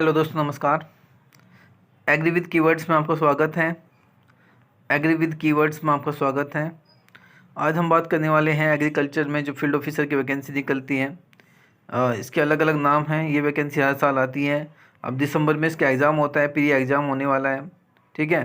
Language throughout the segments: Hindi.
हेलो दोस्तों, नमस्कार। एग्री विद कीवर्ड्स में आपका स्वागत है। आज हम बात करने वाले हैं एग्रीकल्चर में जो फील्ड ऑफिसर की वैकेंसी निकलती हैं। इसके अलग अलग नाम हैं। ये वैकेंसी हर साल आती है। अब दिसंबर में इसका एग्ज़ाम होता है, प्री एग्ज़ाम होने वाला है। ठीक है,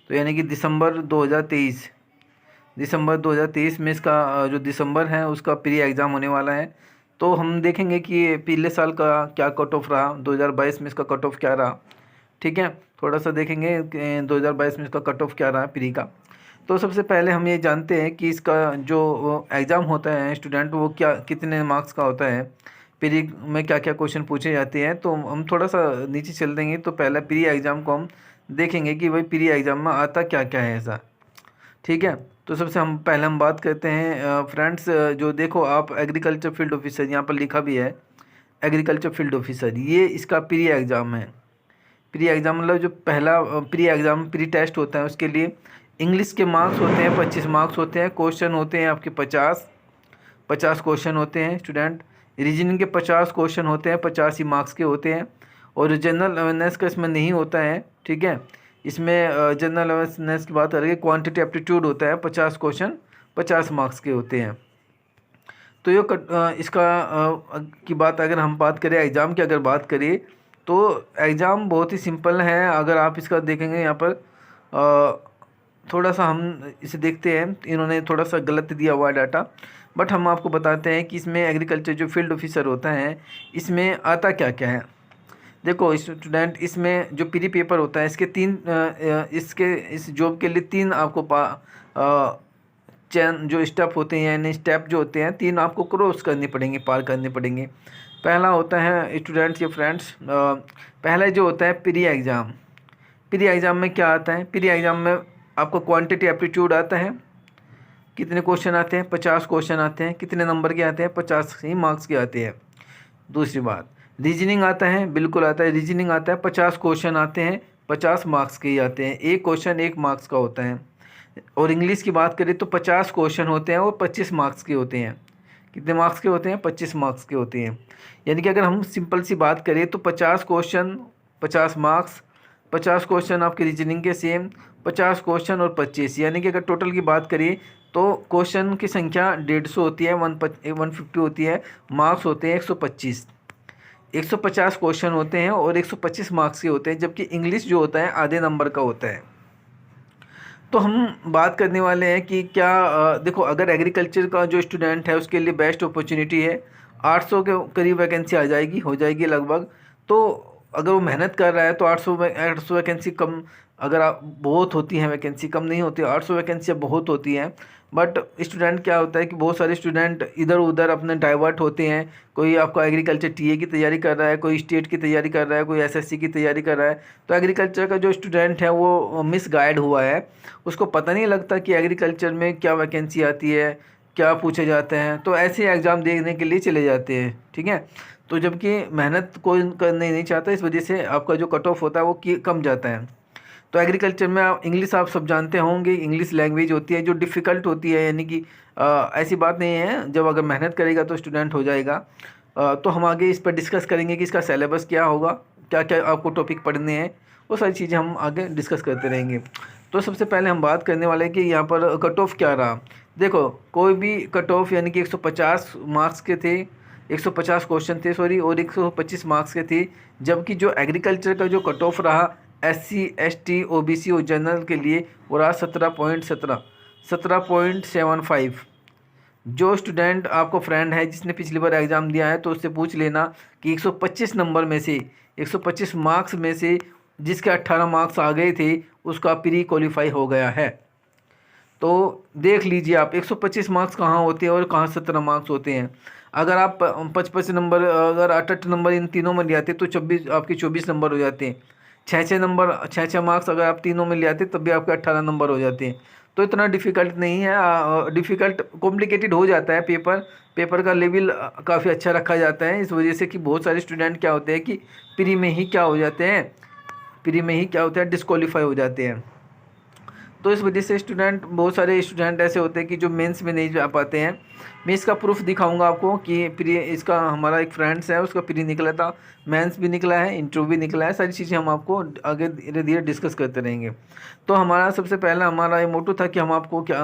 तो यानी कि दिसंबर 2023 में इसका जो दिसंबर है उसका प्री एग्ज़ाम होने वाला है। तो हम देखेंगे कि पिछले साल का क्या कट ऑफ रहा, 2022 में इसका कट ऑफ क्या रहा। ठीक है, थोड़ा सा देखेंगे कि 2022 में इसका कट ऑफ क्या रहा प्री का। तो सबसे पहले हम ये जानते हैं कि इसका जो एग्ज़ाम होता है स्टूडेंट, वो क्या कितने मार्क्स का होता है, प्री में क्या क्या क्वेश्चन पूछे जाते हैं। तो हम थोड़ा सा नीचे चल देंगे। तो पहले प्री एग्ज़ाम को हम देखेंगे कि भाई प्री एग्ज़ाम में आता क्या क्या है ऐसा। ठीक है, तो सबसे हम बात करते हैं फ्रेंड्स। जो देखो आप एग्रीकल्चर फील्ड ऑफिसर, यहाँ पर लिखा भी है एग्रीकल्चर फील्ड ऑफिसर, ये इसका प्री एग्ज़ाम है। प्री एग्ज़ाम मतलब जो पहला प्री एग्ज़ाम प्री टेस्ट होता है, उसके लिए इंग्लिश के मार्क्स होते हैं 25 मार्क्स होते हैं। क्वेश्चन होते हैं आपके 50 क्वेश्चन होते हैं स्टूडेंट। रीजनिंग के 50 क्वेश्चन होते हैं, 50 ही मार्क्स के होते हैं। और जनरल अवेयरनेस का इसमें नहीं होता है। ठीक है, इसमें जनरल अवेयरनेस की बात करेंगे, क्वांटिटी एप्टीट्यूड होता है, 50 क्वेश्चन 50 मार्क्स के होते हैं। तो ये इसका की बात अगर हम बात करें, एग्ज़ाम की अगर बात करें तो एग्ज़ाम बहुत ही सिंपल है। अगर आप इसका देखेंगे यहाँ पर थोड़ा सा हम इसे देखते हैं, इन्होंने थोड़ा सा गलत दिया हुआ डाटा, बट हम आपको बताते हैं कि इसमें एग्रीकल्चर जो फील्ड ऑफिसर होता है इसमें आता क्या क्या है। देखो स्टूडेंट, इसमें जो प्री पेपर होता है इसके इस जॉब के लिए 3 आपको चैन जो स्टेप होते हैं, यानी स्टेप जो होते हैं 3 आपको क्रॉस करने पड़ेंगे, पार करने पड़ेंगे। पहला होता है स्टूडेंट्स या फ्रेंड्स, पहला जो होता है प्री एग्ज़ाम। प्री एग्ज़ाम में क्या आता है? प्री एग्ज़ाम में आपको क्वांटिटी एप्टीट्यूड आता है। कितने क्वेश्चन आते हैं? 50 क्वेश्चन आते हैं। कितने नंबर के आते हैं? 50 ही मार्क्स के आते हैं। दूसरी बात, रीजनिंग आता है, बिल्कुल आता है। रीजनिंग आता है, 50 क्वेश्चन आते हैं, 50 मार्क्स के ही आते हैं। एक क्वेश्चन 1 मार्क्स का होता है। और इंग्लिश की बात करें तो 50 क्वेश्चन होते हैं और 25 मार्क्स के होते हैं। कितने मार्क्स के होते हैं? 25 मार्क्स के होते हैं। यानी कि अगर हम सिंपल सी बात करें तो 50 क्वेश्चन 50 मार्क्स, 50 क्वेश्चन आपके रीजनिंग के सेम, 50 क्वेश्चन और 25, यानी कि अगर टोटल की बात करें तो क्वेश्चन की संख्या 150 होती है, 150 होती है, मार्क्स होते हैं 125। 150 क्वेश्चन होते हैं और 125 मार्क्स के होते हैं, जबकि इंग्लिश जो होता है आधे नंबर का होता है। तो हम बात करने वाले हैं कि क्या देखो, अगर एग्रीकल्चर का जो स्टूडेंट है उसके लिए बेस्ट अपॉर्चुनिटी है। 800 के करीब वैकेंसी आ जाएगी, हो जाएगी लगभग। तो अगर वो मेहनत कर रहा है तो 800 वैकेंसी कम, अगर आप बहुत होती हैं वैकेंसी, कम नहीं होती, 800 वैकेंसी बहुत होती हैं। बट स्टूडेंट क्या होता है कि बहुत सारे स्टूडेंट इधर उधर अपने डाइवर्ट होते हैं। कोई आपका एग्रीकल्चर टीए की तैयारी कर रहा है, कोई स्टेट की तैयारी कर रहा है, कोई एसएससी की तैयारी कर रहा है। तो एग्रीकल्चर का जो स्टूडेंट है वो मिसगाइड हुआ है। उसको पता नहीं लगता कि एग्रीकल्चर में क्या वैकेंसी आती है, क्या पूछे जाते हैं। तो ऐसे एग्ज़ाम देखने के लिए चले जाते हैं। ठीक है, तो जबकि मेहनत कोई करने नहीं चाहता, इस वजह से आपका जो कट ऑफ होता है वो कम जाता है। तो एग्रीकल्चर में इंग्लिश आप सब जानते होंगे, इंग्लिश लैंग्वेज होती है जो डिफ़िकल्ट होती है। यानी कि ऐसी बात नहीं है, जब अगर मेहनत करेगा तो स्टूडेंट हो जाएगा। तो हम आगे इस पर डिस्कस करेंगे कि इसका सिलेबस क्या होगा, क्या क्या आपको टॉपिक पढ़ने हैं, वो सारी चीज़ें हम आगे डिस्कस करते रहेंगे। तो सबसे पहले हम बात करने वाले हैं कि यहाँ पर कट ऑफ क्या रहा। देखो, कोई भी कट ऑफ यानी कि 150 मार्क्स के थे, 150 क्वेश्चन थे सॉरी, और 125 मार्क्स के थे। जबकि जो एग्रीकल्चर का जो कट ऑफ रहा SC ST OBC और जनरल के लिए वो रहा 17.75। जो स्टूडेंट आपको फ्रेंड है जिसने पिछली बार एग्ज़ाम दिया है तो उससे पूछ लेना कि 125 नंबर में से, 125 मार्क्स में से जिसके 18 मार्क्स आ गए थे उसका प्री क्वालिफाई हो गया है। तो देख लीजिए आप 125 मार्क्स कहाँ होते हैं और कहाँ 17 मार्क्स होते हैं। अगर आप 55 नंबर, अगर 8 नंबर इन तीनों में ले आते तो 24 आपके 24 नंबर हो जाते हैं। 6 मार्क्स अगर आप तीनों में ले आते तब भी आपके 18 नंबर हो जाते हैं। तो इतना डिफ़िकल्ट नहीं है। डिफ़िकल्ट कॉम्प्लिकेटेड हो जाता है पेपर का लेवल काफ़ी अच्छा रखा जाता है, इस वजह से कि बहुत सारे स्टूडेंट क्या होते हैं कि प्री में ही क्या होते हैं, डिस्क्वालीफाई हो जाते हैं। तो इस वजह से स्टूडेंट, बहुत सारे स्टूडेंट ऐसे होते हैं कि जो मेंस में नहीं जा पाते हैं। मैं इसका प्रूफ दिखाऊंगा आपको कि प्री, इसका हमारा एक फ्रेंड्स है, उसका प्री निकला था, मेंस भी निकला है, इंटरव्यू भी निकला है। सारी चीज़ें हम आपको आगे धीरे धीरे डिस्कस करते रहेंगे। तो हमारा सबसे पहला हमारा ये मोटो था कि हम आपको क्या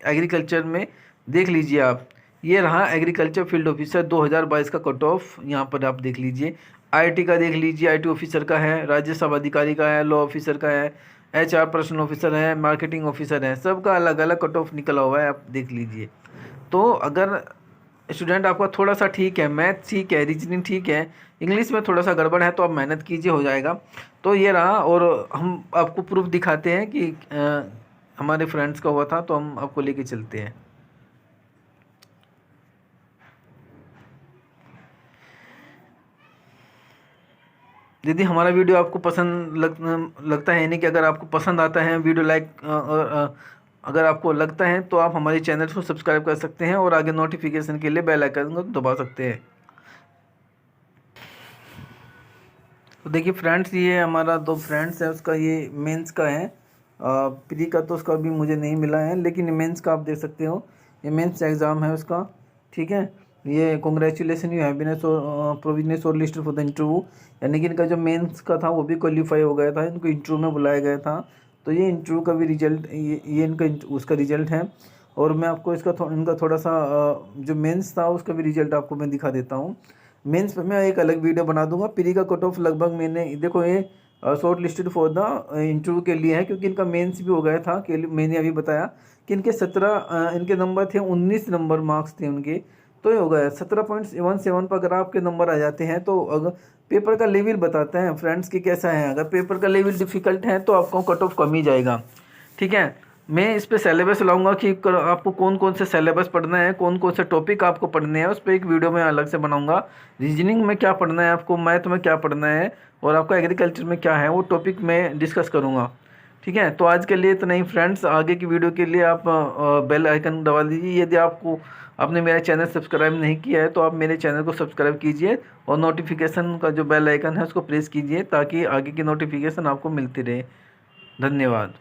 एग्रीकल्चर में देख लीजिए आप, ये रहा एग्रीकल्चर फील्ड ऑफिसर 2022 का कट ऑफ, यहाँ पर आप देख लीजिए। आईटी का देख लीजिए, आईटी ऑफिसर का है, राज्य सभा अधिकारी का है, लॉ ऑफिसर का है, एचआर पर्सनल ऑफिसर है, मार्केटिंग ऑफिसर है, सबका अलग अलग कट ऑफ निकला हुआ है, आप देख लीजिए। तो अगर स्टूडेंट आपका थोड़ा सा ठीक है, मैथ ठीक है, रीजनिंग ठीक है, इंग्लिश में थोड़ा सा गड़बड़ है, तो आप मेहनत कीजिए, हो जाएगा। तो ये रहा, और हम आपको प्रूफ दिखाते हैं कि हमारे फ्रेंड्स का हुआ था, तो हम आपको लेके चलते हैं। यदि हमारा वीडियो आपको पसंद लगता है, यानी कि अगर आपको पसंद आता है वीडियो अगर आपको लगता है तो आप हमारे चैनल को सब्सक्राइब कर सकते हैं और आगे नोटिफिकेशन के लिए बेल आइकन को दबा सकते हैं। तो देखिए फ्रेंड्स, ये हमारा 2 फ्रेंड्स है, उसका ये मेंस का है, प्री का तो उसका अभी मुझे नहीं मिला है, लेकिन मेंस का आप देख सकते हो, ये मेंस एग्ज़ाम है उसका, ठीक है। ये congratulation you have been provisionally shortlisted for the interview, यानी कि इनका जो मेंस का था वो भी क्वालिफाई हो गया था, इनको इंटरव्यू में बुलाया गया था। तो ये इंटरव्यू का भी रिजल्ट, ये इनका उसका रिजल्ट है। और मैं आपको इसका इनका थोड़ा सा जो मेंस था उसका भी रिजल्ट आपको मैं दिखा देता हूँ। मेंस पे मैं एक अलग वीडियो बना दूंगा। प्री का कट ऑफ लगभग मैंने देखो, ये short listed for the interview के लिए है, क्योंकि इनका मेंस भी हो गया था, कि मैंने अभी बताया कि इनके 17 इनके नंबर थे, 19 नंबर मार्क्स थे उनके, तो ये हो गया 17.17 पर। अगर आपके नंबर आ जाते हैं तो अगर पेपर का लेवल बताते हैं फ्रेंड्स कि कैसा है, अगर पेपर का लेवल डिफ़िकल्ट है तो आपको कट ऑफ कम ही जाएगा, ठीक है। मैं इस पे सिलेबस लाऊंगा कि आपको कौन कौन से सिलेबस पढ़ना है, कौन कौन से टॉपिक आपको पढ़ने हैं, उस पर एक वीडियो मैं अलग से बनाऊंगा। रीजनिंग में क्या पढ़ना है आपको, मैथ में क्या पढ़ना है, और आपका एग्रीकल्चर में क्या है, वो टॉपिक मैं डिस्कस करूँगा, ठीक है। तो आज के लिए इतना ही फ्रेंड्स, आगे की वीडियो के लिए आप बेल आइकन दबा दीजिए। यदि आपने मेरा चैनल सब्सक्राइब नहीं किया है तो आप मेरे चैनल को सब्सक्राइब कीजिए, और नोटिफिकेशन का जो बेल आइकन है उसको प्रेस कीजिए, ताकि आगे की नोटिफिकेशन आपको मिलती रहे। धन्यवाद।